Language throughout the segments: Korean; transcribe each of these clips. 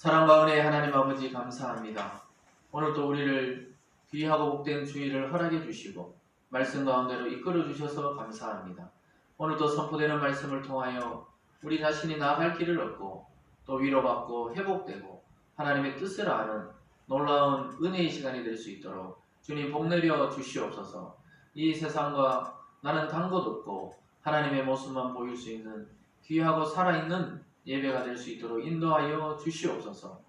사랑과 은혜의 하나님 아버지 감사합니다. 오늘도 우리를 귀하고 복된 주일을 허락해 주시고 말씀 가운데로 이끌어 주셔서 감사합니다. 오늘도 선포되는 말씀을 통하여 우리 자신이 나아갈 길을 얻고 또 위로받고 회복되고 하나님의 뜻을 아는 놀라운 은혜의 시간이 될 수 있도록 주님 복내려 주시옵소서. 이 세상과 나는 간 곳 없고 하나님의 모습만 보일 수 있는 귀하고 살아있는 예배가 될 수 있도록 인도하여 주시옵소서.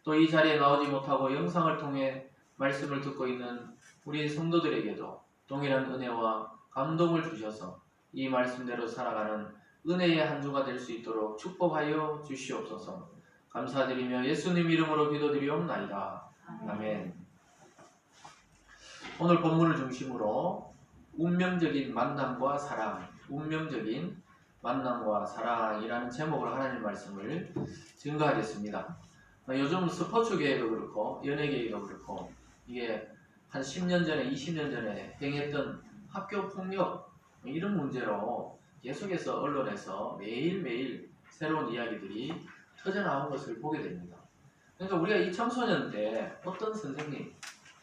또 이 자리에 나오지 못하고 영상을 통해 말씀을 듣고 있는 우리 성도들에게도 동일한 은혜와 감동을 주셔서 이 말씀대로 살아가는 은혜의 한 주가 될 수 있도록 축복하여 주시옵소서. 감사드리며 예수님 이름으로 기도드리옵나이다. 아멘. 오늘 본문을 중심으로 운명적인 만남과 사랑, 운명적인 만남과 사랑이라는 제목으로 하나님 말씀을 증거하겠습니다. 요즘 스포츠계에도 그렇고 연예계에도 그렇고 이게 한 10년 전에 20년 전에 행했던 학교 폭력 이런 문제로 계속해서 언론에서 매일매일 새로운 이야기들이 터져나온 것을 보게 됩니다. 그러니까 우리가 이 청소년 때 어떤 선생님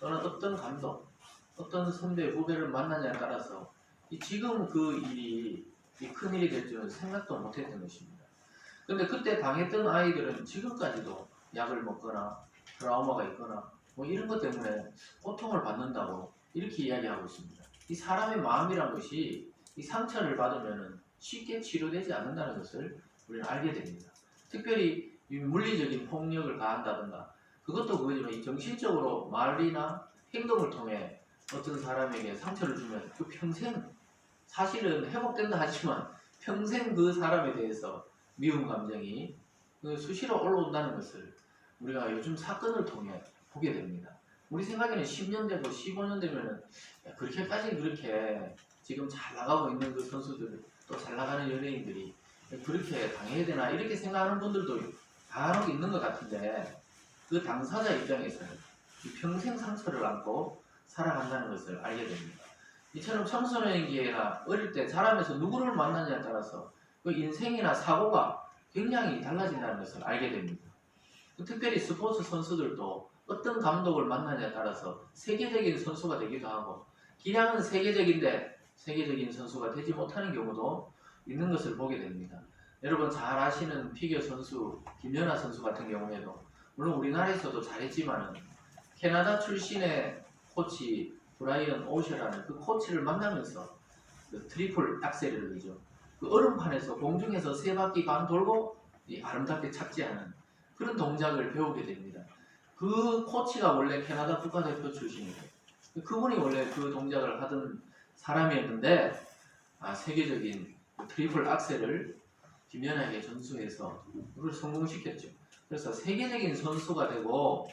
또는 어떤 감독 어떤 선배 후배를 만나냐에 따라서 지금 그 일이 큰일이 될 줄은 생각도 못했던 것입니다. 근데 그때 당했던 아이들은 지금까지도 약을 먹거나 트라우마가 있거나 뭐 이런 것 때문에 고통을 받는다고 이렇게 이야기하고 있습니다. 이 사람의 마음이란 것이 이 상처를 받으면 쉽게 치료되지 않는다는 것을 우리는 알게 됩니다. 특별히 이 물리적인 폭력을 가한다든가 그것도 그거지만 이 정신적으로 말이나 행동을 통해 어떤 사람에게 상처를 주면 그 평생 사실은 회복된다 하지만 평생 그 사람에 대해서 미운 감정이 수시로 올라온다는 것을 우리가 요즘 사건을 통해 보게 됩니다. 우리 생각에는 10년 되고 15년 되면은 그렇게 지금 잘 나가고 있는 그 선수들 또 잘 나가는 연예인들이 그렇게 당해야 되나 이렇게 생각하는 분들도 간혹 있는 것 같은데 그 당사자 입장에서는 평생 상처를 안고 살아간다는 것을 알게 됩니다. 이처럼 청소년기나 어릴 때 자라면서 누구를 만나냐에 따라서 그 인생이나 사고가 굉장히 달라진다는 것을 알게 됩니다. 특별히 스포츠 선수들도 어떤 감독을 만나냐에 따라서 세계적인 선수가 되기도 하고 기량은 세계적인데 세계적인 선수가 되지 못하는 경우도 있는 것을 보게 됩니다. 여러분 잘 아시는 피겨 선수 김연아 선수 같은 경우에도 물론 우리나라에서도 잘했지만은 캐나다 출신의 코치 브라이언 오셔라는 그 코치를 만나면서 그 트리플 악셀을 그죠. 그 얼음판에서 공중에서 3바퀴 반 돌고 아름답게 착지하는 그런 동작을 배우게 됩니다. 그 코치가 원래 캐나다 국가대표 출신이에요. 그분이 원래 그 동작을 하던 사람이었는데 세계적인 트리플 악셀을 김연아에게 전수해서 그걸 성공시켰죠. 그래서 세계적인 선수가 되고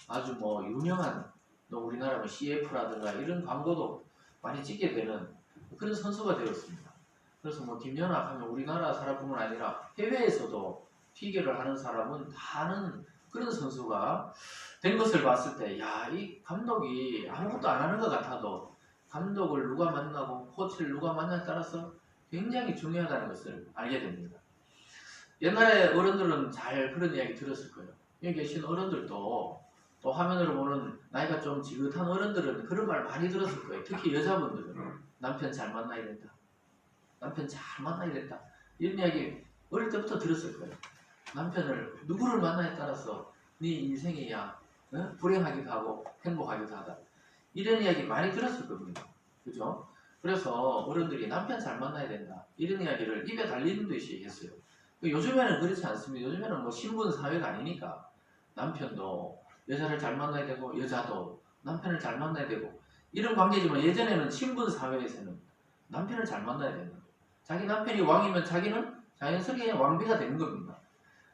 아주 유명한 우리나라 CF라든가 이런 광고도 많이 찍게 되는 그런 선수가 되었습니다. 그래서 김연아 하면 우리나라 사람뿐만 아니라 해외에서도 피겨를 하는 사람은 다 아는 그런 선수가 된 것을 봤을 때, 이 감독이 아무것도 안 하는 것 같아도 감독을 누가 만나고 코치를 누가 만나에 따라서 굉장히 중요하다는 것을 알게 됩니다. 옛날에 어른들은 잘 그런 이야기 들었을 거예요. 여기 계신 어른들도 또 화면으로 보는 나이가 좀 지긋한 어른들은 그런 말 많이 들었을 거예요. 특히 여자분들은 남편 잘 만나야 된다. 남편 잘 만나야 된다. 이런 이야기 어릴 때부터 들었을 거예요. 남편을 누구를 만나에 따라서 네 인생이 불행하기도 하고 행복하기도 하다. 이런 이야기 많이 들었을 겁니다. 그죠? 그래서 어른들이 남편 잘 만나야 된다. 이런 이야기를 입에 달리는 듯이 했어요. 요즘에는 그렇지 않습니다. 요즘에는 신분 사회가 아니니까 남편도 여자를 잘 만나야 되고 여자도 남편을 잘 만나야 되고 이런 관계지만 예전에는 신분 사회에서는 남편을 잘 만나야 되는 거예요. 자기 남편이 왕이면 자기는 자연스럽게 그냥 왕비가 되는 겁니다.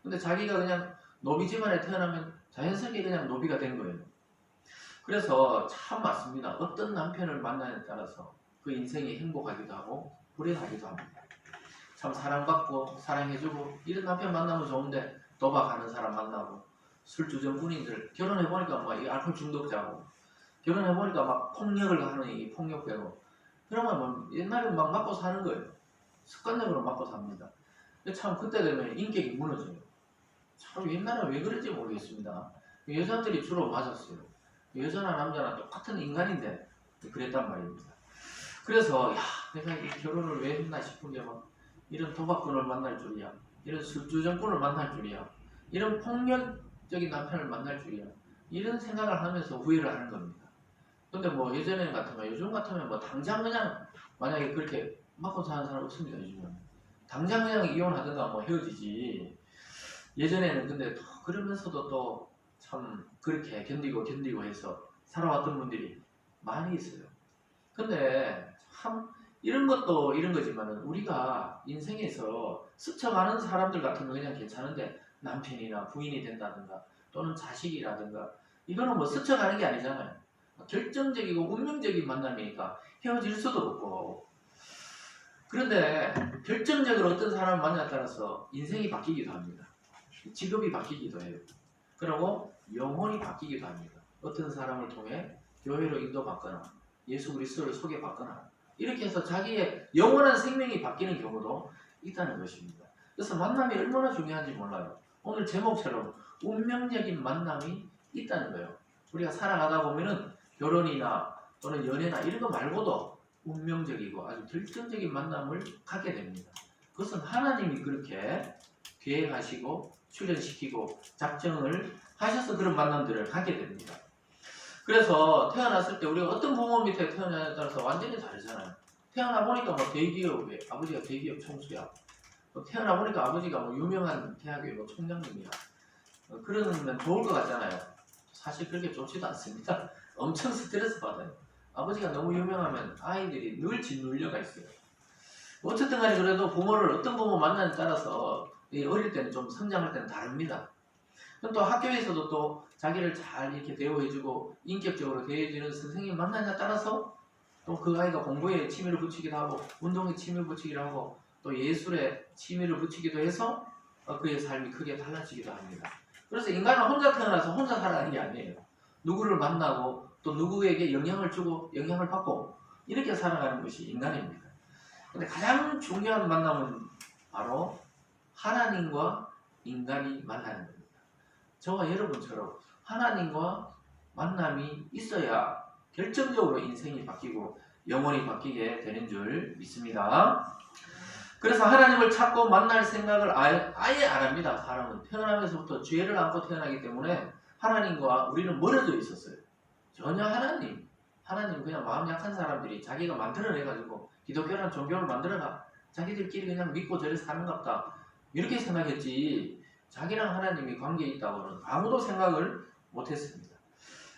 근데 자기가 그냥 노비 집안에 태어나면 자연스럽게 그냥 노비가 된 거예요. 그래서 참 맞습니다. 어떤 남편을 만나냐에 따라서 그 인생이 행복하기도 하고 불행하기도 합니다. 참 사랑받고 사랑해주고 이런 남편 만나면 좋은데 도박하는 사람 만나고 술주정꾼인들 결혼해보니까 이 알코올 중독자고 결혼해보니까 폭력을 하는 이 폭력배고 그러면 옛날에 맞고 사는 거예요. 습관적으로 맞고 삽니다. 참 그때 되면 인격이 무너져요. 참 옛날에 왜 그런지 모르겠습니다. 여자들이 주로 맞았어요. 여자나 남자나 똑같은 인간인데 그랬단 말입니다. 그래서 야, 내가 이 결혼을 왜 했나 싶은 게 막 이런 도박꾼을 만날 줄이야, 이런 술주정꾼을 만날 줄이야, 이런 폭력적인 남편을 만날 줄이야, 이런 생각을 하면서 후회를 하는 겁니다. 근데 뭐 예전에 같으면, 요즘 같으면 뭐 당장 그냥 만약에 그렇게 맞고 사는 사람 없습니다. 요즘은 당장 그냥 이혼하든가 뭐 헤어지지. 예전에는 근데 또 그러면서도 또 참 그렇게 견디고 해서 살아왔던 분들이 많이 있어요. 근데 참 이런 것도 이런 거지만은 우리가 인생에서 스쳐가는 사람들 같은 거 그냥 괜찮은데, 남편이나 부인이 된다든가 또는 자식이라든가 이거는 뭐 스쳐가는 게 아니잖아요. 결정적이고 운명적인 만남이니까 헤어질 수도 없고. 그런데 결정적으로 어떤 사람을 만나에 따라서 인생이 바뀌기도 합니다. 직업이 바뀌기도 해요. 그리고 영혼이 바뀌기도 합니다. 어떤 사람을 통해 교회로 인도받거나 예수 그리스도를 소개받거나 이렇게 해서 자기의 영원한 생명이 바뀌는 경우도 있다는 것입니다. 그래서 만남이 얼마나 중요한지 몰라요. 오늘 제목처럼 운명적인 만남이 있다는 거예요. 우리가 살아가다 보면은 결혼이나 또는 연애나 이런 거 말고도 운명적이고 아주 결정적인 만남을 갖게 됩니다. 그것은 하나님이 그렇게 계획하시고 출현시키고 작정을 하셔서 그런 만남들을 갖게 됩니다. 그래서 태어났을 때 우리가 어떤 부모 밑에 태어나냐에 따라서 완전히 다르잖아요. 태어나 보니까 뭐 대기업에 아버지가 대기업 총수야. 태어나 보니까 아버지가 뭐 유명한 대학의 뭐 총장님이야. 그러면 좋을 것 같잖아요. 사실 그렇게 좋지도 않습니다. 엄청 스트레스 받아요. 아버지가 너무 유명하면 아이들이 늘 짓눌려가 있어요. 어쨌든 간에 그래도 부모를 어떤 부모 만나냐에 따라서 어릴 때는 좀 성장할 때는 다릅니다. 또 학교에서도 또 자기를 잘 이렇게 대우해주고 인격적으로 대해주는 선생님 만나냐에 따라서 또 그 아이가 공부에 취미를 붙이기도 하고 운동에 취미를 붙이기도 하고 또 예술에 취미를 붙이기도 해서 그의 삶이 크게 달라지기도 합니다. 그래서 인간은 혼자 태어나서 혼자 살아가는 게 아니에요. 누구를 만나고 또 누구에게 영향을 주고 영향을 받고 이렇게 살아가는 것이 인간입니다. 근데 가장 중요한 만남은 바로 하나님과 인간이 만나는 겁니다. 저와 여러분처럼 하나님과 만남이 있어야 결정적으로 인생이 바뀌고 영혼이 바뀌게 되는 줄 믿습니다. 그래서 하나님을 찾고 만날 생각을 아예 안 합니다. 사람은 태어나면서부터 죄를 안고 태어나기 때문에 하나님과 우리는 멀어져 있었어요. 전혀 하나님 그냥 마음 약한 사람들이 자기가 만들어내가지고 기독교라는 종교를 만들어가 자기들끼리 그냥 믿고 저래 사는갑다 이렇게 생각했지, 자기랑 하나님이 관계에 있다고는 아무도 생각을 못했습니다.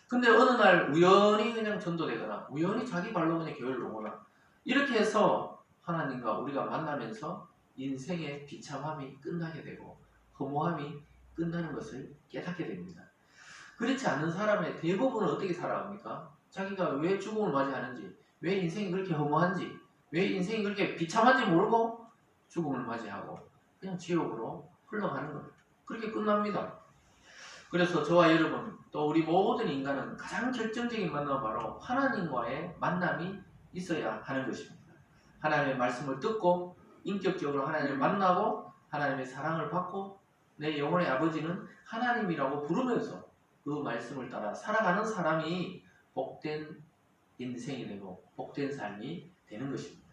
근데 어느 날 우연히 그냥 전도되거나 우연히 자기 발로 그냥 교회를 오거나 이렇게 해서 하나님과 우리가 만나면서 인생의 비참함이 끝나게 되고 허무함이 끝나는 것을 깨닫게 됩니다. 그렇지 않는 사람의 대부분은 어떻게 살아갑니까? 자기가 왜 죽음을 맞이하는지, 왜 인생이 그렇게 허무한지, 왜 인생이 그렇게 비참한지 모르고 죽음을 맞이하고 그냥 지옥으로 흘러가는 겁니다. 그렇게 끝납니다. 그래서 저와 여러분 또 우리 모든 인간은 가장 결정적인 만남은 바로 하나님과의 만남이 있어야 하는 것입니다. 하나님의 말씀을 듣고 인격적으로 하나님을 만나고 하나님의 사랑을 받고 내 영혼의 아버지는 하나님이라고 부르면서 그 말씀을 따라 살아가는 사람이 복된 인생이 되고 복된 삶이 되는 것입니다.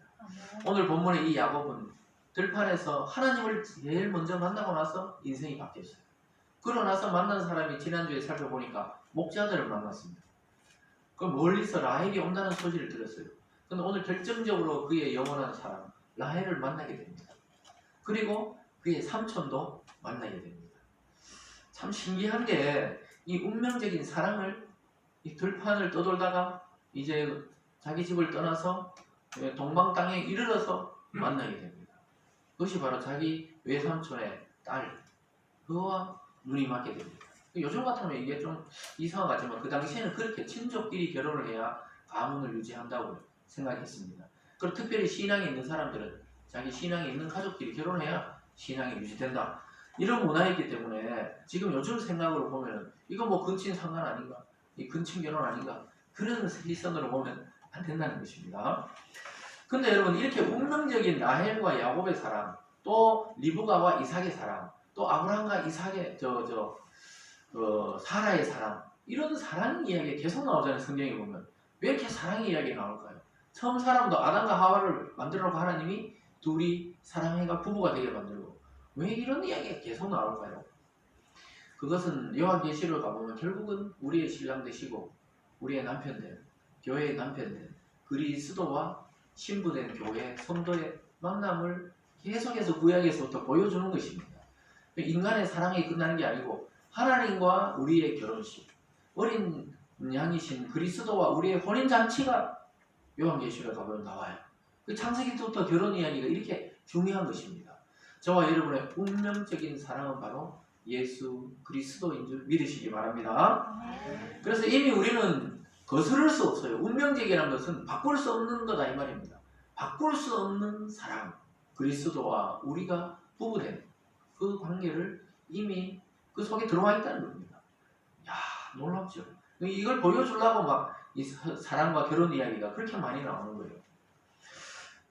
오늘 본문의 이 야곱은 들판에서 하나님을 제일 먼저 만나고 나서 인생이 바뀌었어요. 그러고 나서 만난 사람이 지난주에 살펴보니까 목자들을 만났습니다. 그 멀리서 라헬이 온다는 소식을 들었어요. 근데 오늘 결정적으로 그의 영원한 사람 라헬을 만나게 됩니다. 그리고 그의 삼촌도 만나게 됩니다. 참 신기한 게 이 운명적인 사랑을 이 들판을 떠돌다가 이제 자기 집을 떠나서 동방 땅에 이르러서 만나게 됩니다. 그것이 바로 자기 외삼촌의 딸 그와 눈이 맞게 됩니다. 요즘 같으면 이게 좀 이상한 것 같지만 그 당시에는 그렇게 친족끼리 결혼을 해야 가문을 유지한다고 생각했습니다. 그리고 특별히 신앙이 있는 사람들은 자기 신앙이 있는 가족끼리 결혼해야 신앙이 유지된다. 이런 문화이기 때문에 지금 요즘 생각으로 보면은 이거 뭐 근친 상관 아닌가? 이 근친 결혼 아닌가? 그런 시선으로 보면 안 된다는 것입니다. 근데 여러분 이렇게 운명적인 라헬과 야곱의 사랑, 또 리브가와 이삭의 사랑, 또 아브라함과 이삭의 사라의 사랑, 이런 사랑 이야기가 계속 나오잖아요. 성경에 보면. 왜 이렇게 사랑 이야기가 나올까요? 처음 사람도 아담과 하와를 만들어놓고 하나님이 둘이 사랑해가 부부가 되게 만들고, 왜 이런 이야기가 계속 나올까요? 그것은 요한계시록 가보면 결국은 우리의 신랑 되시고 우리의 남편 된, 교회의 남편 된 그리스도와 신부된 교회 성도의 만남을 계속해서 구약에서부터 보여주는 것입니다. 인간의 사랑이 끝나는 게 아니고 하나님과 우리의 결혼식, 어린 양이신 그리스도와 우리의 혼인잔치가 요한계시록에 가보면 나와요. 그 창세기 때부터 결혼 이야기가 이렇게 중요한 것입니다. 저와 여러분의 운명적인 사랑은 바로 예수 그리스도인 줄 믿으시기 바랍니다. 그래서 이미 우리는 거스를 수 없어요. 운명적이라는 것은 바꿀 수 없는 거다 이 말입니다. 바꿀 수 없는 사랑, 그리스도와 우리가 부부된 그 관계를 이미 그 속에 들어와 있다는 겁니다. 야, 놀랍죠. 이걸 보여주려고 막 이 사랑과 결혼 이야기가 그렇게 많이 나오는 거예요.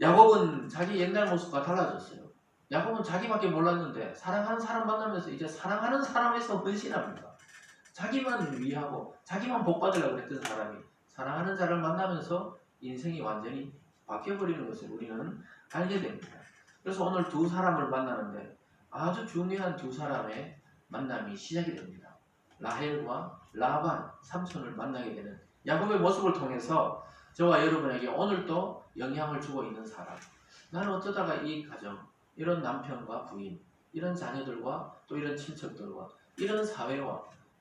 야곱은 자기 옛날 모습과 달라졌어요. 야곱은 자기밖에 몰랐는데 사랑하는 사람 만나면서 이제 사랑하는 사람에서 헌신합니다. 자기만 위하고 자기만 복받으려고 했던 사람이 사랑하는 자를 만나면서 인생이 완전히 바뀌어버리는 것을 우리는 알게 됩니다. 그래서 오늘 두 사람을 만나는데 아주 중요한 두 사람의 만남이 시작이 됩니다. 라헬과 라반 삼촌을 만나게 되는 야곱의 모습을 통해서 저와 여러분에게 오늘도 영향을 주고 있는 사람, 나는 어쩌다가 이 가정, 이런 남편과 부인, 이런 자녀들과 또 이런 친척들과 이런 사회와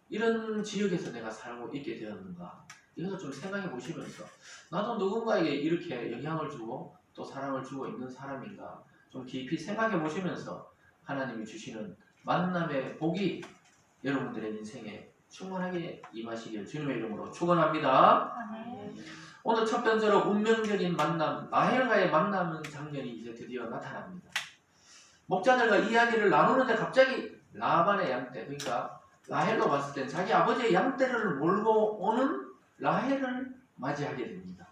이런 지역에서 내가 살고 있게 되었는가, 이것을 좀 생각해 보시면서 나도 누군가에게 이렇게 영향을 주고 또 사랑을 주고 있는 사람인가 좀 깊이 생각해 보시면서 하나님이 주시는 만남의 복이 여러분들의 인생에 충만하게 임하시길 주님의 이름으로 축원합니다. 오늘 첫 번째로 운명적인 만남, 라헬과의 만나는 장면이 이제 드디어 나타납니다. 목자들과 이야기를 나누는데 갑자기 라반의 양떼, 그러니까 라헬로 봤을 땐 자기 아버지의 양떼를 몰고 오는 라헬을 맞이하게 됩니다.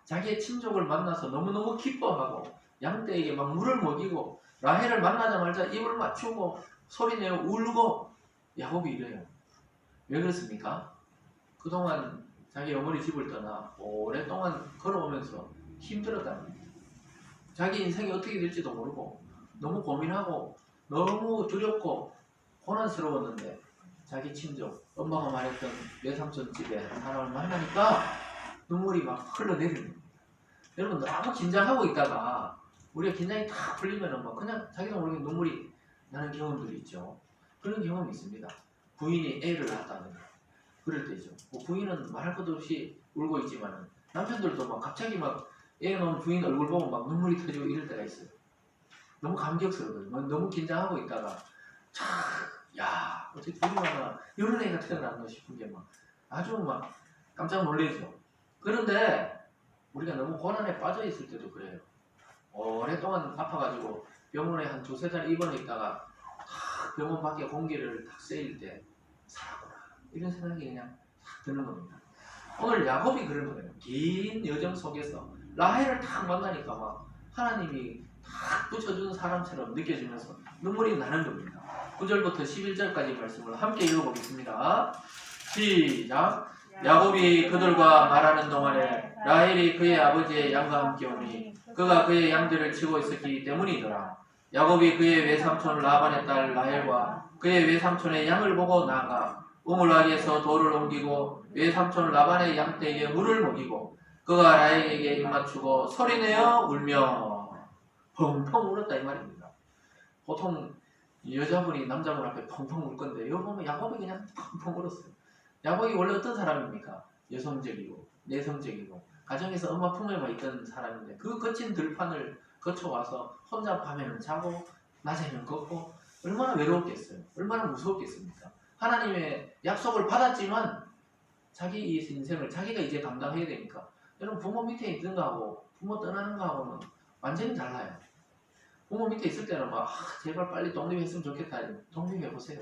자기의 친족을 만나서 너무너무 기뻐하고 양떼에게 막 물을 먹이고 라헬을 만나자마자 입을 맞추고 소리내어 울고 야곱이 이래요. 왜 그렇습니까? 그동안 자기 어머니 집을 떠나 오랫동안 걸어오면서 힘들었답니다. 자기 인생이 어떻게 될지도 모르고 너무 고민하고 너무 두렵고 고난스러웠는데 자기 친족, 엄마가 말했던 외삼촌 집에 사람을 만나니까 눈물이 막 흘러내립니다. 여러분 너무 긴장하고 있다가 우리가 긴장이 다 풀리면 막 그냥 자기도 모르게 눈물이 나는 경험들이 있죠. 그런 경험이 있습니다. 부인이 애를 낳았다든가 그럴 때죠. 뭐 부인은 말할 것도 없이 울고 있지만 남편들도 막 갑자기 막 애 낳은 부인 얼굴 보고 막 눈물이 터지고 이럴 때가 있어요. 너무 감격스러워요. 너무 긴장하고 있다가 야 어떻게 우리가 이런 애가 태어났나 싶은 게 막 아주 막 깜짝 놀라죠. 그런데 우리가 너무 고난에 빠져 있을 때도 그래요. 오랫동안 아파가지고 병원에 한 2-3달 입원해 있다가 병원 밖에 공기를 딱 쐬일 때 살아구나 이런 생각이 그냥 딱 드는 겁니다. 오늘 야곱이 그런 거예요. 긴 여정 속에서 라헬을 딱 만나니까 막 하나님이 딱 붙여준 사람처럼 느껴지면서 눈물이 나는 겁니다. 9절부터 11절까지 말씀을 함께 읽어보겠습니다. 시작. 야곱이 그들과 말하는 동안에 라헬이 그의 아버지의 양과 함께 오니 그가 그의 양들을 치고 있었기 때문이더라. 야곱이 그의 외삼촌 라반의 딸 라헬과 그의 외삼촌의 양을 보고 나아가 우물아기에서 돌을 옮기고 외삼촌 라반의 양떼에게 물을 먹이고 그가 라헬에게 입맞추고 소리내어 울며 펑펑 울었다 이 말입니다. 보통 여자분이 남자분 앞에 펑펑 울 건데 여기 보면 야곱이 그냥 펑펑 울었어요. 야곱이 원래 어떤 사람입니까? 여성적이고 내성적이고 가정에서 엄마 품에만 있던 사람인데 그 거친 들판을 거쳐와서 혼자 밤에는 자고 낮에는 걷고 얼마나 외로웠겠어요. 얼마나 무서웠겠습니까? 하나님의 약속을 받았지만 자기 인생을 자기가 이제 감당해야 되니까 여러분 부모 밑에 있는 거하고 부모 떠나는 거하고는 완전히 달라요. 부모 밑에 있을 때는 막 제발 빨리 독립했으면 좋겠다. 독립해보세요.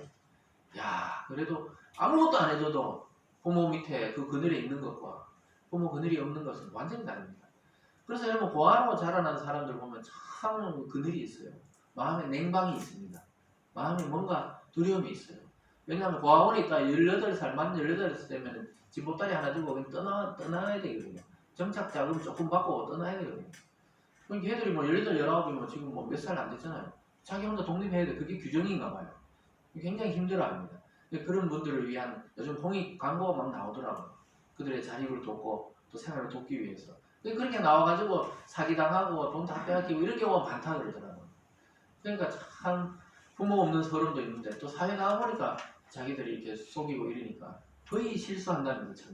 야 그래도 아무것도 안 해줘도 부모 밑에 그 그늘에 있는 것과 부모 그늘이 없는 것은 완전히 다릅니다. 그래서 여러분 고아로 자라난 사람들 보면 참 그늘이 있어요. 마음에 냉방이 있습니다. 마음에 뭔가 두려움이 있어요. 왜냐하면 고아원에 있다 18살, 만 18살 되면 집 보따리 하나 들고 떠나야 되거든요. 정착 자금 조금 받고 떠나야 되거든요. 그러니까 걔들이 뭐 18, 19이면 지금 뭐 몇 살 안 됐잖아요. 자기 혼자 독립해야 돼. 그게 규정인가 봐요. 굉장히 힘들어합니다. 그런 분들을 위한 요즘 공익 광고가 막 나오더라고요. 그들의 자립을 돕고 또 생활을 돕기 위해서. 그렇게 나와가지고 사기당하고 돈 다 빼앗기고 이런 경우가 많다 그러더라고요. 그러니까 참 부모 없는 서름도 있는데 또 사회 나와보니까 자기들이 이렇게 속이고 이러니까 거의 실수한다는 거죠.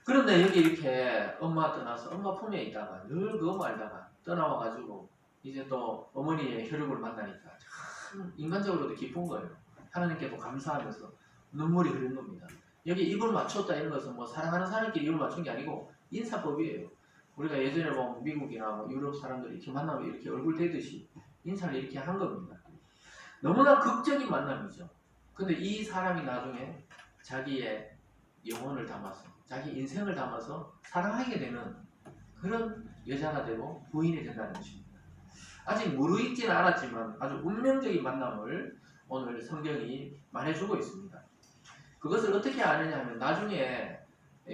그런데 여기 이렇게 엄마 떠나서 엄마 품에 있다가 늘 그 엄마 알다가 떠나와가지고 이제 또 어머니의 혈육을 만나니까 참 인간적으로도 기쁜 거예요. 하나님께도 감사하면서 눈물이 흐르는 겁니다. 여기 입을 맞췄다 이런 것은 뭐 사랑하는 사람끼리 입을 맞춘 게 아니고 인사법이에요. 우리가 예전에 보면 미국이나 뭐 유럽 사람들이 이렇게 만나면 이렇게 얼굴 대듯이 인사를 이렇게 한 겁니다. 너무나 극적인 만남이죠. 근데 이 사람이 나중에 자기의 영혼을 담아서 자기 인생을 담아서 사랑하게 되는 그런 여자가 되고 부인이 된다는 것입니다. 아직 무르익지는 않았지만 아주 운명적인 만남을 오늘 성경이 말해주고 있습니다. 그것을 어떻게 아느냐 하면 나중에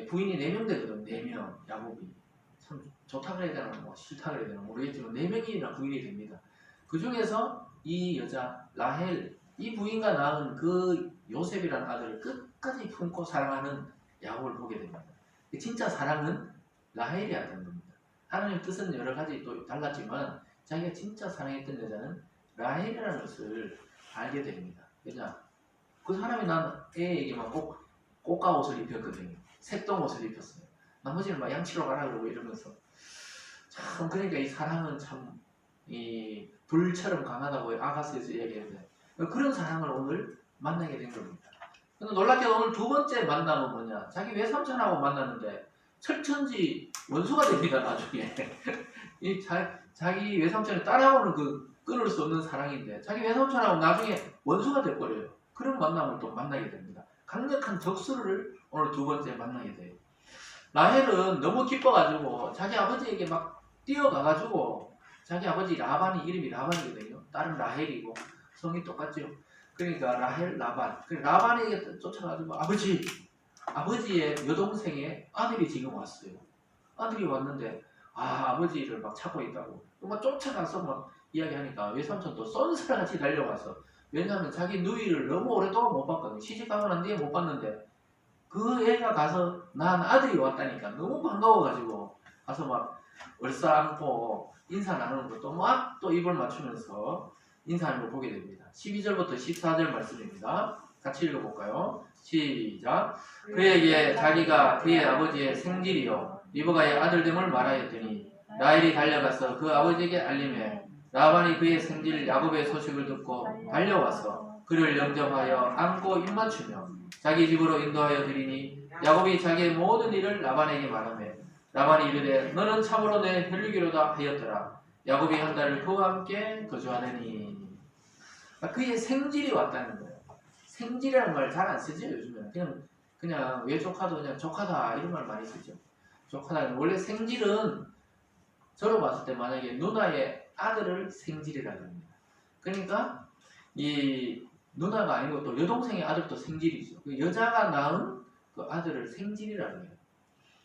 부인이 4명 되거든. 4명 야곱이 참 좋다 그래야 되나 뭐 싫다 그래야 되나 모르겠지만 4명이나 부인이 됩니다. 그 중에서 이 여자 라헬 이 부인과 낳은 그 요셉이라는 아들을 끝까지 품고 사랑하는 야곱을 보게 됩니다. 진짜 사랑은 라헬이었던 겁니다. 하나님 뜻은 여러 가지 또 달랐지만 자기가 진짜 사랑했던 여자는 라헬이라는 것을 알게 됩니다. 왜냐? 그 사람이 난 애에게만 꽃가 옷을 입혔거든요. 색동 옷을 입혔어요. 나머지는 막 양치로 가라 그러고 이러면서 참 그러니까 이 사랑은 참 이 불처럼 강하다고 아가스에서 얘기했는데 그런 사랑을 오늘 만나게 된 겁니다. 근데 놀랍게도 오늘 두 번째 만남은 뭐냐? 자기 외삼촌하고 만났는데 철천지 원수가 됩니다. 나중에 이 자기 외삼촌이 따라오는 그 끊을 수 없는 사랑인데 자기 외삼촌하고 나중에 원수가 돼버려요. 그런 만남을 또 만나게 됩니다. 강력한 적수를 오늘 두 번째 만나게 돼요. 라헬은 너무 기뻐가지고 자기 아버지에게 막 뛰어가가지고 자기 아버지 라반이 이름이 라반이거든요. 딸은 라헬이고 성이 똑같죠. 그러니까 라헬 라반. 라반에게 쫓아가지고 아버지의 여동생의 아들이 지금 왔어요. 아들이 왔는데 아버지를 막 찾고 있다고. 막 쫓아가서 막 이야기하니까 외삼촌도 쏜살같이 달려가서 왜냐하면 자기 누이를 너무 오랫동안 못 봤거든요. 시집가고 난 뒤에 못 봤는데 그 애가 가서 난 아들이 왔다니까 너무 반가워가지고 가서 막 얼싸안고 인사 나누는 것도 막 또 입을 맞추면서 인사하는 걸 보게 됩니다. 12절부터 14절 말씀입니다. 같이 읽어볼까요? 시작. 그에게 자기가 그의 아버지의 생질이요 리브가의 아들됨을 말하였더니 라헬이 달려가서 그 아버지에게 알림해 라반이 그의 생질 야곱의 소식을 듣고 달려와서 그를 영접하여 안고 입맞추며 자기 집으로 인도하여 드리니 야곱이 자기의 모든 일을 라반에게 말하며 라반이 이르되 너는 참으로 내 혈육이로다 하였더라. 야곱이 한 달을 그와 함께 거주하더니 그의 생질이 왔다는 거예요. 생질이라는 말 잘 안 쓰죠 요즘에는. 그냥 외조카도 그냥 조카다 이런 말 많이 쓰죠. 조카다. 원래 생질은 저로 봤을 때 만약에 누나의 아들을 생질이라고 합니다. 그러니까 이 누나가 아니고 또 여동생의 아들도 생질이죠. 그 여자가 낳은 그 아들을 생질이라고 해요.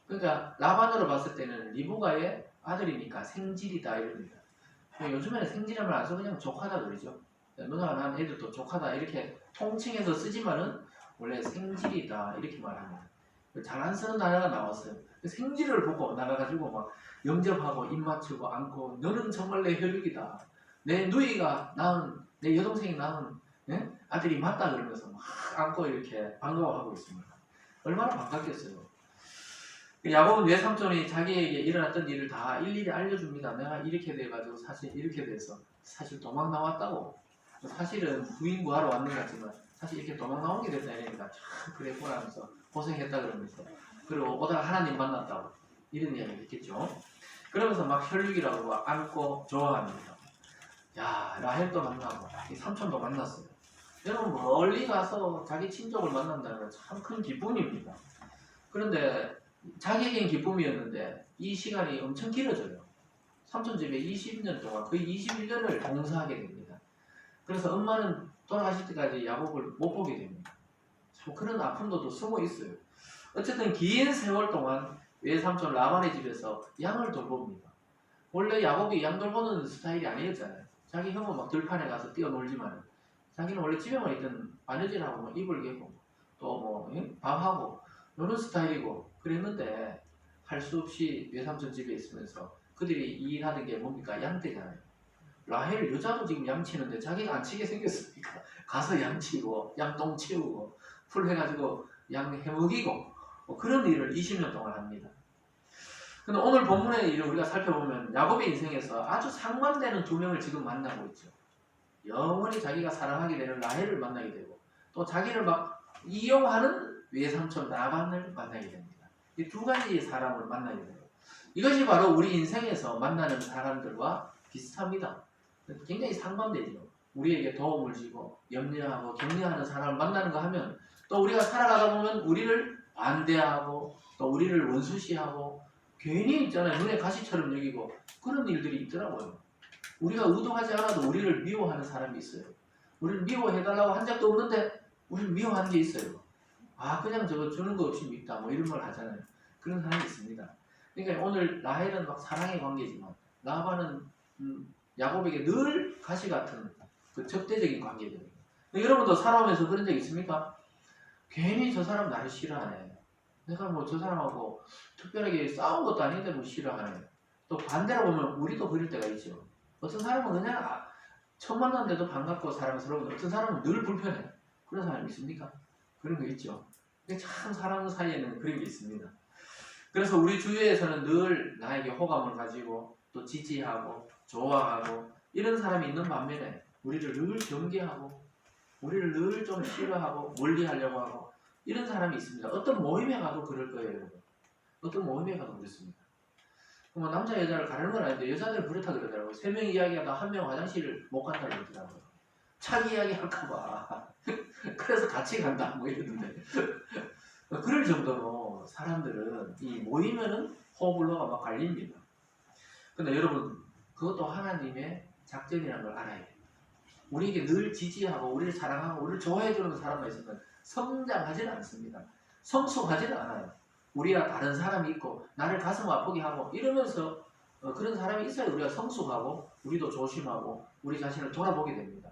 그러니까 라반으로 봤을 때는 리브가의 아들이니까 생질이다 이럽니다. 요즘에는 생질이라는 말 안 써서 그냥 조카다 그러죠. 누나가 낳은 애들도 조카다 이렇게 통칭해서 쓰지만은 원래 생질이다 이렇게 말합니다. 잘 안 쓰는 단어가 나왔어요. 생질을 보고 나가가지고 막 영접하고 입 맞추고 안고 너는 정말 내 혈육이다. 내 누이가 낳은 내 여동생이 낳은 아들이 맞다 그러면서 막 안고 이렇게 반가워하고 있습니다. 얼마나 반갑겠어요. 야곱은 외삼촌이 자기에게 일어났던 일을 다 일일이 알려줍니다. 내가 이렇게 돼가지고 사실 이렇게 돼서 사실 도망 나왔다고. 사실은 부인 구하러 왔는 것 같지만 사실 이렇게 도망 나온 게 됐다 이러니까 참 그랬구나 하면서 고생했다 그러면서 그리고 오다가 하나님 만났다고 이런 이야기를 했겠죠. 그러면서 막 혈육이라고 막 안고 좋아합니다. 야 라헬도 만나고 이 삼촌도 만났어요. 여러분 멀리 가서 자기 친족을 만난다는 건 참 큰 기쁨입니다. 그런데 자기에겐 기쁨이었는데 이 시간이 엄청 길어져요. 삼촌 집에 20년 동안 거의 21년을 봉사하게 됩니다. 그래서 엄마는 돌아가실 때까지 야곱을 못 보게 됩니다. 참 그런 아픔도 또 숨어 있어요. 어쨌든 긴 세월 동안 외삼촌 라반의 집에서 양을 돌봅니다. 원래 야곱이 양 돌보는 스타일이 아니었잖아요. 자기 형은 막 들판에 가서 뛰어놀지만 자기는 원래 집에만 있던 바느질하고 뭐 이불 개고 또 뭐 밥하고 이런 스타일이고 그랬는데 할 수 없이 외삼촌 집에 있으면서 그들이 일하는 게 뭡니까? 양떼잖아요. 라헬 여자도 지금 양치는데 자기가 안 치게 생겼으니까 가서 양치고 양똥 치우고 풀 해가지고 양 해먹이고 뭐 그런 일을 20년 동안 합니다. 근데 오늘 본문의 일을 우리가 살펴보면 야곱의 인생에서 아주 상반되는 두 명을 지금 만나고 있죠. 영원히 자기가 사랑하게 되는 라헬을 만나게 되고 또 자기를 막 이용하는 외삼촌 라반을 만나게 됩니다. 이 두 가지의 사람을 만나게 돼요. 이것이 바로 우리 인생에서 만나는 사람들과 비슷합니다. 굉장히 상반되죠. 우리에게 도움을 주고 염려하고 격려하는 사람을 만나는 거 하면 또 우리가 살아가다 보면 우리를 반대하고 또 우리를 원수시하고 괜히 있잖아요. 눈에 가시처럼 여기고 그런 일들이 있더라고요. 우리가 의도하지 않아도 우리를 미워하는 사람이 있어요. 우리를 미워해달라고 한 적도 없는데 우리를 미워하는 게 있어요. 아 그냥 저거 주는 거 없이 믿다 뭐 이런 걸 하잖아요. 그런 사람이 있습니다. 그러니까 오늘 라헬은 막 사랑의 관계지만 라반은 야곱에게 늘 가시 같은 그 적대적인 관계들이에요. 여러분도 살아오면서 그런 적 있습니까? 괜히 저 사람 나를 싫어하네. 내가 뭐 저 사람하고 특별하게 싸운 것도 아닌데 뭐 싫어하네. 또 반대로 보면 우리도 그럴 때가 있죠. 어떤 사람은 그냥 처음 만났는데도 반갑고 사랑스러운데 어떤 사람은 늘 불편해. 그런 사람이 있습니까? 그런 거 있죠. 근데 참 사람 사이에는 그런 게 있습니다. 그래서 우리 주위에서는 늘 나에게 호감을 가지고 또 지지하고 좋아하고 이런 사람이 있는 반면에 우리를 늘 경계하고 우리를 늘 좀 싫어하고 멀리하려고 하고 이런 사람이 있습니다. 어떤 모임에 가도 그럴 거예요. 여러분. 어떤 모임에 가도 그렇습니다. 뭐 남자 여자를 가르는 건 아닌데 여자들 그렇다 그러더라고요. 3명 이야기하다 1명 화장실을 못 간다 그러더라고요. 차기 이야기 할까봐 그래서 같이 간다 뭐 이러는데 그럴 정도로 사람들은 이 모이면은 호불호가 막 갈립니다. 근데 여러분 그것도 하나님의 작전이라는 걸 알아야 돼요. 우리에게 늘 지지하고 우리를 사랑하고 우리를 좋아해주는 사람만 있으면 성장하지는 않습니다. 성숙하지는 않아요. 우리와 다른 사람이 있고 나를 가슴 아프게 하고 이러면서 그런 사람이 있어야 우리가 성숙하고 우리도 조심하고 우리 자신을 돌아보게 됩니다.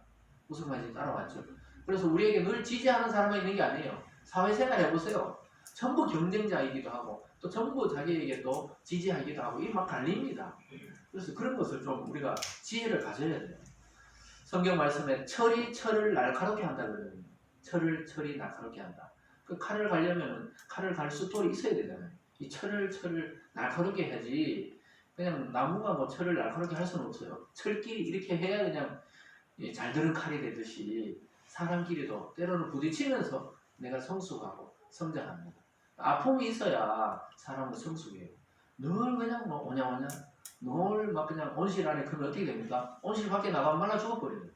무슨 말인지 따라왔죠? 그래서 우리에게 늘 지지하는 사람만 있는 게 아니에요. 사회생활 해보세요. 전부 경쟁자이기도 하고 또 전부 자기에게 또 지지하기도 하고 이 막 갈립니다. 그래서 그런 것을 좀 우리가 지혜를 가져야 돼요. 성경 말씀에 철이 철을 날카롭게 한다 그러거든요. 철이 날카롭게 한다. 그 칼을 갈려면 칼을 갈 숫돌이 있어야 되잖아요. 이 철을 날카롭게 해야지 그냥 나무가 뭐 철을 날카롭게 할 수는 없어요. 철끼리 이렇게 해야 그냥 잘 드는 칼이 되듯이 사람끼리도 때로는 부딪히면서 내가 성숙하고 성장합니다. 아픔이 있어야 사람은 성숙해요. 늘 그냥 뭐 오냐오냐 늘 막 그냥 온실 안에 그러면 어떻게 됩니까? 온실 밖에 나가면 말라 죽어버려요.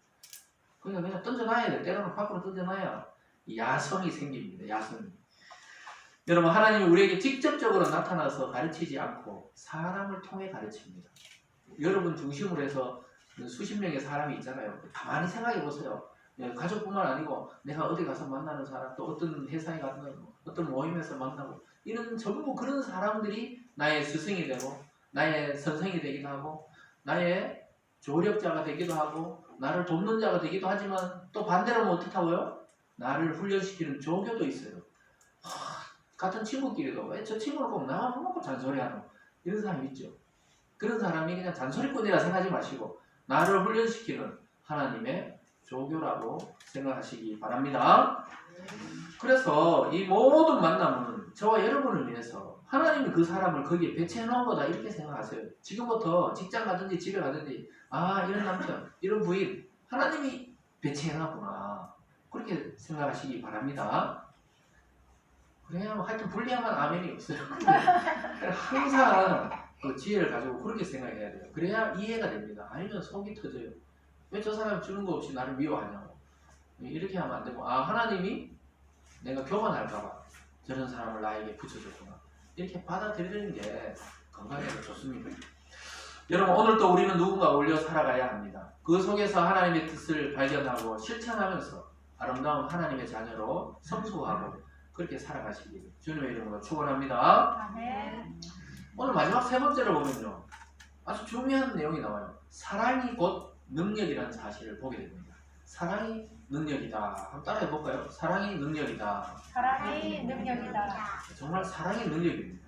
그냥 던져놔야 돼. 때로는 밖으로 던져놔야 야성이 생깁니다. 야성이. 여러분 하나님이 우리에게 직접적으로 나타나서 가르치지 않고 사람을 통해 가르칩니다. 여러분 중심으로 해서 수십 명의 사람이 있잖아요. 가만히 생각해 보세요. 가족뿐만 아니고 내가 어디 가서 만나는 사람 또 어떤 회사에 가서 어떤 모임에서 만나고 이런 전부 그런 사람들이 나의 스승이 되고 나의 선생이 되기도 하고 나의 조력자가 되기도 하고 나를 돕는 자가 되기도 하지만 또 반대로 하면 어떻다고요? 나를 훈련시키는 조교도 있어요. 같은 친구끼리도 왜 저 친구는 꼭 나만 먹고 잔소리하노 이런 사람이 있죠. 그런 사람이 그냥 잔소리꾼이라 생각하지 마시고 나를 훈련시키는 하나님의 조교라고 생각하시기 바랍니다. 그래서 이 모든 만남은 저와 여러분을 위해서 하나님이 그 사람을 거기에 배치해 놓은 거다 이렇게 생각하세요. 지금부터 직장 가든지 집에 가든지 이런 남편 이런 부인 하나님이 배치해 놨구나 그렇게 생각하시기 바랍니다. 그래야 하여튼 불리하면 아멘이 없어요. 항상 그 지혜를 가지고 그렇게 생각해야 돼요. 그래야 이해가 됩니다. 아니면 속이 터져요. 왜 저 사람 주는 거 없이 나를 미워하냐고. 이렇게 하면 안 되고 하나님이 내가 교만할까봐 저런 사람을 나에게 붙여줬구나. 이렇게 받아들이는 게 건강에도 좋습니다. 여러분 오늘도 우리는 누군가 올려 살아가야 합니다. 그 속에서 하나님의 뜻을 발견하고 실천하면서 아름다운 하나님의 자녀로 성숙하고 그렇게 살아가시기를 주님의 이름으로 축원합니다. 아멘. 오늘 마지막 세 번째로 보면요. 아주 중요한 내용이 나와요. 사랑이 곧 능력이라는 사실을 보게 됩니다. 사랑이 능력이다. 한번 따라해 볼까요? 사랑이 능력이다. 사랑이 능력이다. 정말 사랑이 능력입니다.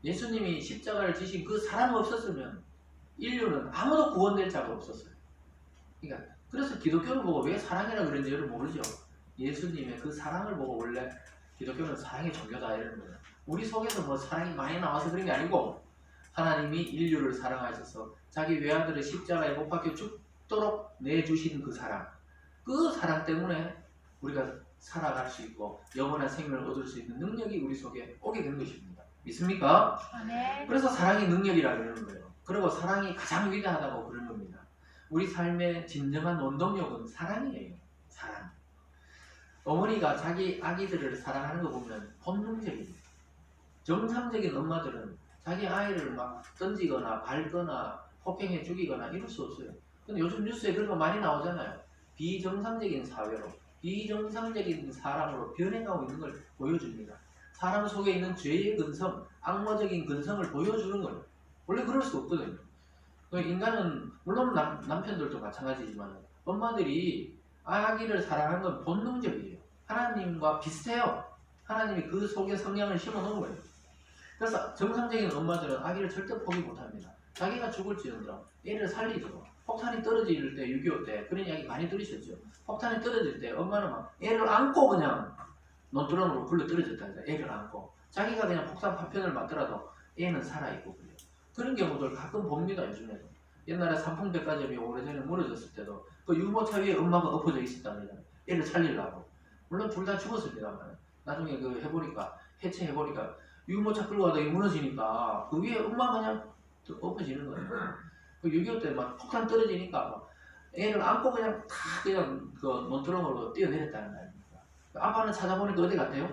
예수님이 십자가를 지신 그 사랑 없었으면 인류는 아무도 구원될 자가 없었어요. 그러니까 그래서 기독교를 보고 왜 사랑이라 그런지 여러분 모르죠. 예수님의 그 사랑을 보고 원래 기독교는 사랑의 종교다 이러는 거예요. 우리 속에서 뭐 사랑이 많이 나와서 그런 게 아니고 하나님이 인류를 사랑하셔서 자기 외아들을 십자가에 못 박혀 죽도록 내주신 그 사랑 때문에 우리가 살아갈 수 있고 영원한 생명을 얻을 수 있는 능력이 우리 속에 오게 된 것입니다. 믿습니까? 아멘. 그래서 사랑이 능력이라 그러는 거예요. 그리고 사랑이 가장 위대하다고 그러는 겁니다. 우리 삶의 진정한 원동력은 사랑이에요. 사랑. 어머니가 자기 아기들을 사랑하는 거 보면 본능적입니다. 정상적인 엄마들은 자기 아이를 막 던지거나 밟거나 폭행해 죽이거나 이럴 수 없어요. 근데 요즘 뉴스에 그런 거 많이 나오잖아요. 비정상적인 사회로, 비정상적인 사람으로 변해가고 있는 걸 보여줍니다. 사람 속에 있는 죄의 근성, 악마적인 근성을 보여주는 거예요. 원래 그럴 수 없거든요. 인간은 물론 남편들도 마찬가지지만 엄마들이 아기를 사랑하는 건 본능적이에요. 하나님과 비슷해요. 하나님이 그 속에 성령을 심어놓은 거예요. 그래서 정상적인 엄마들은 아기를 절대 포기 못합니다. 자기가 죽을지언정 애를 살리죠. 폭탄이 떨어질 때 6.25 때 그런 이야기 많이 들으셨죠. 폭탄이 떨어질 때 엄마는 막 애를 안고 그냥 논두렁으로 굴러 떨어졌다. 애를 안고 자기가 그냥 폭탄 파편을 맞더라도 애는 살아있고 그래요. 그런 경우들 가끔 봅니다. 요즘에도. 옛날에 삼풍백화점이 오래전에 무너졌을 때도 그 유모차 위에 엄마가 엎어져 있었답니다. 애를 살리려고. 물론 둘 다 죽었습니다만 나중에 그 해보니까 해체해보니까 유모차 끌고 가다가 무너지니까 그 위에 엄마 그냥 엎어지는 거예요. 그 6.25 때 막 폭탄 떨어지니까 막 애를 안고 그냥 다 그냥 그 논두렁으로 뛰어내렸다는 말입니다. 아빠는 찾아보니까 어디 갔대요?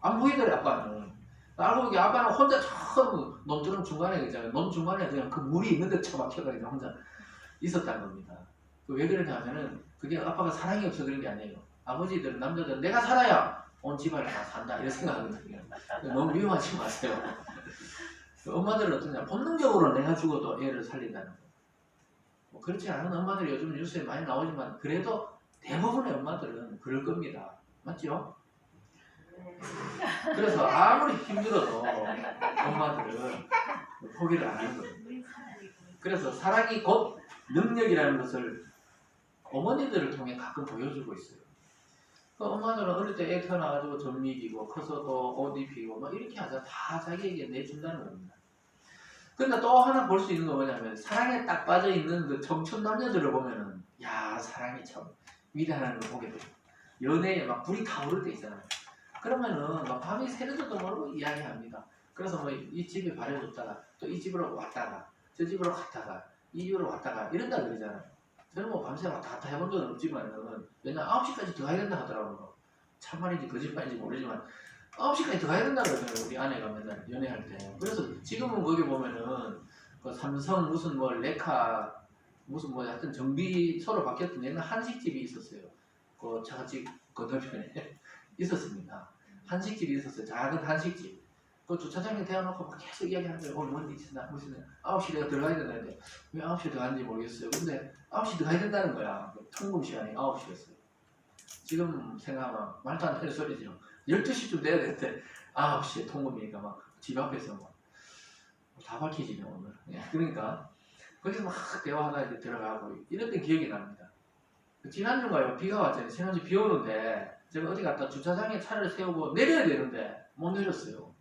안 보이더래 아빠는. 알고 보니까 아빠는 혼자 처음 논두렁 중간에 있잖아요. 논 중간에 그냥 그 물이 있는데 처박혀가지고 혼자 있었다는 겁니다. 왜 그러냐 하면은 그게 아빠가 사랑이 없어 그런 게 아니에요. 아버지들은 남자들은 내가 살아야 온 집안을 다 산다 이런 생각하거든요. 너무 위험하지 마세요. 엄마들은 어떠냐 본능적으로 내가 죽어도 애를 살린다는 거예요. 뭐 그렇지 않은 엄마들이 요즘 뉴스에 많이 나오지만 그래도 대부분의 엄마들은 그럴 겁니다. 맞죠? 그래서 아무리 힘들어도 엄마들은 포기를 안 하는 거예요. 그래서 사랑이 곧 능력이라는 것을 어머니들을 통해 가끔 보여주고 있어요. 그 엄마들은 어릴 때 애 태어나가지고 젖 먹이고 커서 또 옷 입히고 막 이렇게 하자 다 자기에게 내준다는 겁니다. 근데 또 하나 볼 수 있는 거 뭐냐면 사랑에 딱 빠져있는 그 청춘 남녀들을 보면은 야 사랑이 참 위대하다는 걸 보게 돼요. 연애에 막 불이 타오를 때 있잖아요. 그러면은 막 밤이 새려져도 모르고 이야기합니다. 그래서 뭐 이 집에 바래줬다가 또 이 집으로 왔다가 저 집으로 갔다가 이 집으로 왔다가 이런다 그러잖아요. 저는 뭐 밤새 왔다 갔다 해본 적은 없지만 맨날 9시까지 더 가야 된다 하더라고요. 참말인지 거짓말인지 모르지만 9시까지 더 가야 된다 그러잖아요. 우리 아내가 맨날 연애할 때. 그래서 지금은 거기 보면은 그 삼성 무슨 뭐 레카 무슨 뭐 하여튼 정비 서로 바뀌었던 옛날 한식집이 있었어요. 그 자가집 건너편에 있었습니다. 한식집이 있었어요. 작은 한식집. 그 주차장에 대어놓고 막 계속 이야기하는 거예요. 오늘 뭔 일이 있나 무슨 9시 내가 들어가야 된다는데 왜 9시에 들어가는지 모르겠어요. 근데 9시 들어가야 된다는 거야. 통금 시간이 9시였어요. 지금 생각하면 말도 안 되는 소리죠. 12시쯤 돼야 되는데 9시에 통금이니까 막 집 앞에서 막 다 밝혀지네 오늘. 그러니까 거기서 막 대화하다 이제 들어가고 이런 데 기억이 납니다. 지난주가요 비가 왔잖아요. 지난주 비 오는데 제가 어디 갔다 주차장에 차를 세우고 내려야 되는데 못 내렸어요.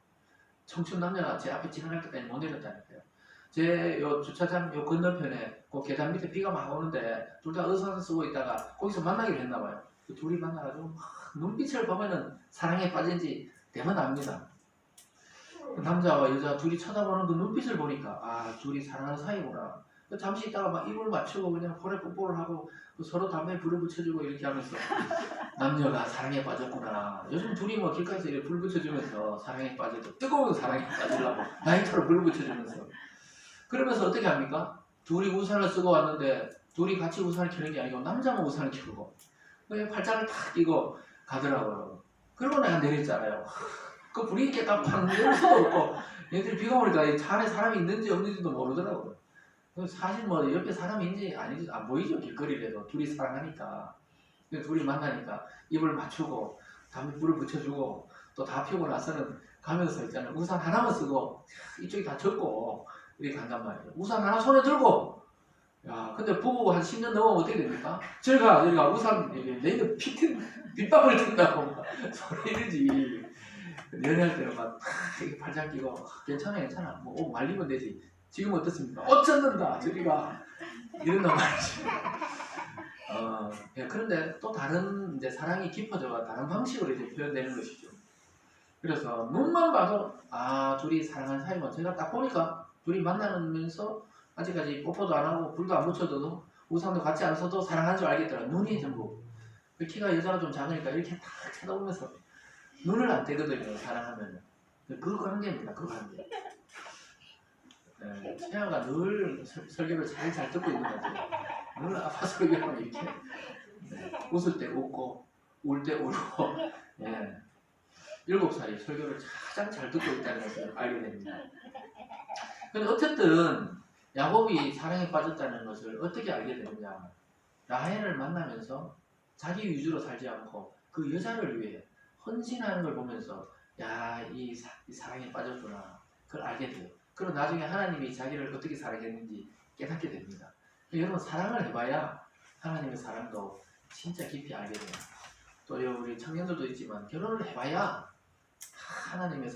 청춘 남녀가 제 앞에 지나갈 때까지 못 내렸다니까요. 제 요 주차장 요 건너편에 그 계단 밑에 비가 막 오는데 둘 다 의상을 쓰고 있다가 거기서 만나기로 했나봐요. 그 둘이 만나가지고 막 눈빛을 보면은 사랑에 빠진지 대번 압니다. 그 남자와 여자 둘이 쳐다보는 그 눈빛을 보니까 둘이 사랑하는 사이구나. 잠시 있다가 막 입을 맞추고 그냥 볼에 뽀뽀를 하고 서로 담배에 불을 붙여주고 이렇게 하면서 남녀가 사랑에 빠졌구나. 요즘 둘이 뭐 길가에서 이렇게 불 붙여주면서 사랑에 빠져도 뜨거운 사랑에 빠지려고 라이터로 불 붙여주면서 그러면서 어떻게 합니까? 둘이 우산을 쓰고 왔는데 둘이 같이 우산을 켜는 게 아니고 남자만 우산을 켜고 그냥 팔짱을 탁 끼고 가더라고요. 그러고 내가 내렸잖아요. 그 분위기에 딱팍 내릴 수도 없고 얘들이 비가 오니까 이 차 안에 사람이 있는지 없는지도 모르더라고요. 사실 뭐 옆에 사람이 있는지 아닌지 안 보이죠. 길거리라도 둘이 사랑하니까 둘이 만나니까 입을 맞추고 담에 불을 붙여주고 또 다 피우고 나서는 가면서 있잖아요. 우산 하나만 쓰고 이쪽이 다 젖고 이렇게 간단 말이에요. 우산 하나 손에 들고 야 근데 부부 한 10년 넘으면 어떻게 됩니까? 저리가 우산 내일은 빗방울 튼다고 막 소리 이러지. 연애할 때는 막 이렇게 팔짱 끼고 괜찮아 뭐 옷 말리면 되지. 지금 어떻습니까? 젖는다 저리가 이런단 말이지. 예, 그런데 또 다른 이제 사랑이 깊어져가 다른 방식으로 이제 표현되는 것이죠. 그래서 눈만 봐도 아 둘이 사랑하는 사이만 제가 딱 보니까 둘이 만나면서 아직까지 뽀뽀도 안 하고 불도 안 붙여줘도 우산도 같이 안 써도 사랑하는 줄 알겠더라. 눈이 전부. 그 키가 여자가 좀 작으니까 이렇게 딱 쳐다보면서 눈을 안 떼거든요. 사랑하면 그 관계입니다. 그 관계. 네, 채아가 늘 설교를 잘 듣고 있는 것 같아요. 늘 아빠 설교하면 이렇게 웃을 때 웃고 울 때 울고 7살이 설교를 가장 잘 듣고 있다는 것을 알게 됩니다. 근데 어쨌든 야곱이 사랑에 빠졌다는 것을 어떻게 알게 되느냐. 라헬을 만나면서 자기 위주로 살지 않고 그 여자를 위해 헌신하는 걸 보면서 야, 이 사랑에 빠졌구나. 그걸 알게 돼요. 그리고 나중에 하나님이 자기를 어떻게 사랑했는지 깨닫게 됩니다. 여러분 사랑을 해봐야 하나님의 사랑도 진짜 깊이 알게 돼요. 또 우리 청년들도 있지만 결혼을 해봐야 하나님의